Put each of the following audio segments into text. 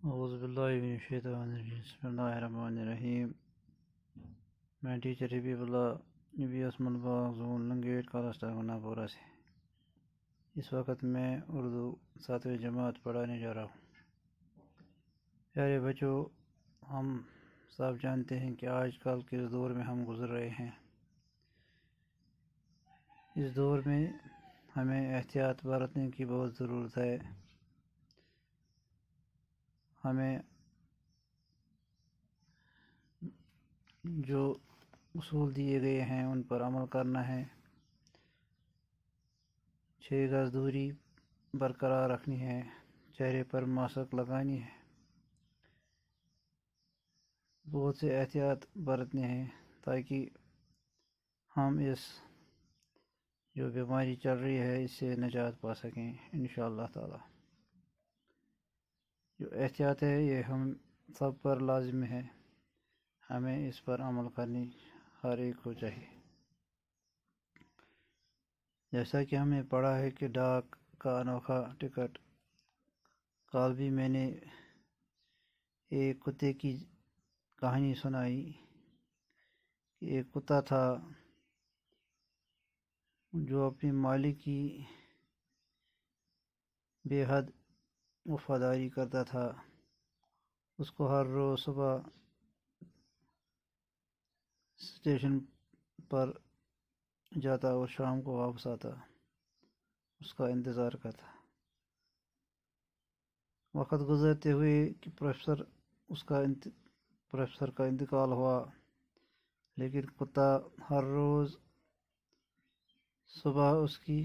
اعوذ باللہ من الشیطان الرجیم بسم اللہ الرحمن الرحیم میں ٹیچر حبیب اللہ نبی اسم الباغ زون لنگیٹ کالسٹا گنا پورا سے اس وقت میں اردو 7ویں جماعت پڑھانے جا رہا ہوں۔ پیارے بچوں، ہم سب جانتے ہیں کہ آج کل کے اس دور میں ہم گزر رہے ہیں۔ اس دور میں ہمیں احتیاط برتنے کی بہت ضرورت ہے۔ ہمیں جو اصول دیے گئے ہیں ان پر عمل کرنا ہے۔ 6 گز دوری برقرار رکھنی ہے، چہرے پر ماسک لگانی ہے، بہت سے احتیاط برتنے ہیں تاکہ ہم اس جو بیماری چل رہی ہے اس سے نجات پا سکیں انشاءاللہ تعالی۔ جو احتیاط ہے یہ ہم سب پر لازم ہے، ہمیں اس پر عمل کرنی ہر ایک کو چاہیے۔ جیسا کہ ہم نے پڑھا ہے کہ ڈاک کا انوکھا ٹکٹ، کل بھی میں نے ایک کتے کی کہانی سنائی کہ ایک کتا تھا جو اپنے مالک کی بے حد وفاداری کرتا تھا۔ اس کو ہر روز صبح اسٹیشن پر جاتا اور شام کو واپس آتا، اس کا انتظار کرتا۔ وقت گزرتے ہوئے کہ پروفیسر کا انتقال ہوا، لیکن کتا ہر روز صبح اس کی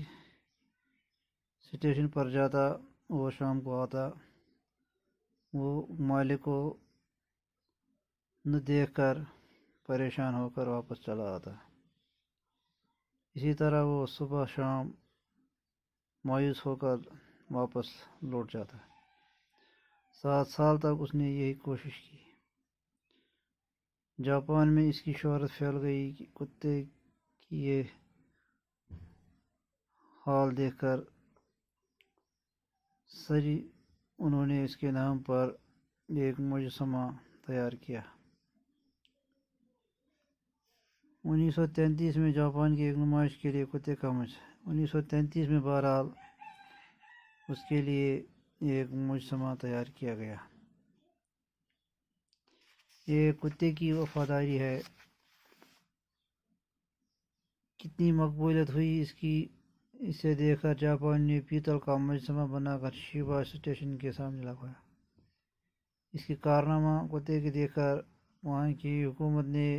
اسٹیشن پر جاتا اور شام کو آتا۔ وہ مالک کو نہ دیکھ کر پریشان ہو کر واپس چلا آتا۔ اسی طرح وہ صبح شام مایوس ہو کر واپس لوٹ جاتا۔ 7 سال تک اس نے یہی کوشش کی۔ جاپان میں اس کی شہرت پھیل گئی کہ کتے کی یہ حال دیکھ کر انہوں نے اس کے نام پر ایک مجسمہ تیار کیا۔ 1933 میں جاپان کی ایک نمائش کے لیے کتے کا 1933 میں بہرحال اس کے لیے ایک مجسمہ تیار کیا گیا۔ یہ کتے کی وفاداری ہے، کتنی مقبولیت ہوئی اس کی۔ اسے دیکھ کر جاپان نے پیتل کا مجسمہ بنا کر شیبا اسٹیشن کے سامنے لگوایا۔ اس کی کارنامہ کتے کے دیکھ کر وہاں کی حکومت نے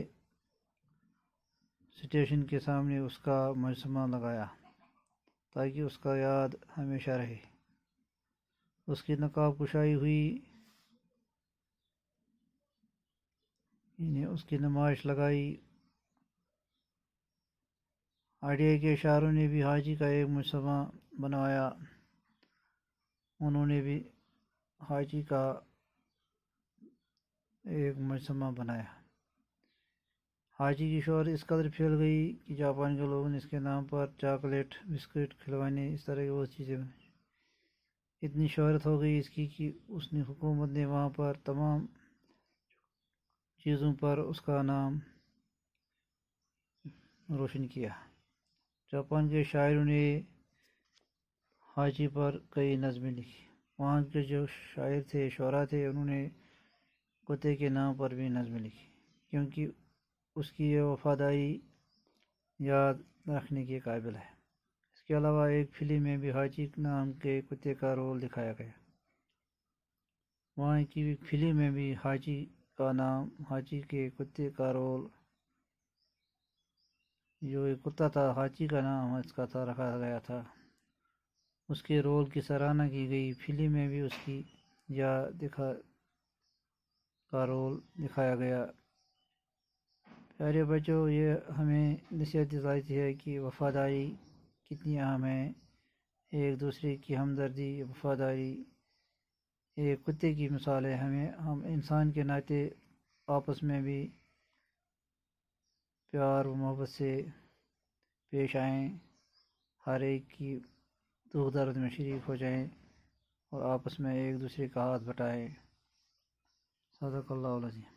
اسٹیشن کے سامنے اس کا مجسمہ لگایا تاکہ اس کا یاد ہمیشہ رہے۔ اس کی نقاب کشائی ہوئی، اس کی نمائش لگائی۔ آرڈیائی کے اشاروں نے بھی حاجی کا ایک مجسمہ بنوایا، انہوں نے بھی حاجی کا ایک مجسمہ بنایا۔ حاجی کی شہرت اس قدر پھیل گئی کہ جاپان کے لوگوں نے اس کے نام پر چاکلیٹ، بسکٹ، کھلوانے، اس طرح کی بہت چیزیں بنائی۔ اتنی شہرت ہو گئی اس کی کہ اس نے حکومت نے وہاں پر تمام چیزوں پر اس کا نام روشن کیا۔ جاپان کے شاعروں نے حاجی پر کئی نظمیں لکھی۔ وہاں کے جو شاعر تھے، شعراء تھے، انہوں نے کتے کے نام پر بھی نظمیں لکھی کیونکہ اس کی یہ وفاداری یاد رکھنے کے قابل ہے۔ اس کے علاوہ ایک فلم میں بھی حاجی نام کے کتے کا رول دکھایا گیا۔ وہاں کی فلم میں بھی حاجی کا نام، حاجی کے کتے کا رول، جو ایک کتا تھا حاجی کا نام اس کا تھا رکھا گیا تھا، اس کے رول کی سراہنا کی گئی۔ فلم میں بھی اس کی کا رول دکھایا گیا۔ پیارے بچوں، یہ ہمیں نصیحت دلاتی ہے کہ وفاداری کتنی اہم ہے، ایک دوسرے کی ہمدردی، وفاداری ایک کتے کی مثال ہے۔ ہم انسان کے ناطے آپس میں بھی پیار و محبت سے پیش آئیں، ہر ایک کی دکھ درد میں شریک ہو جائیں اور آپس میں ایک دوسرے کا ہاتھ بٹائیں۔ صدق اللہ العظیم.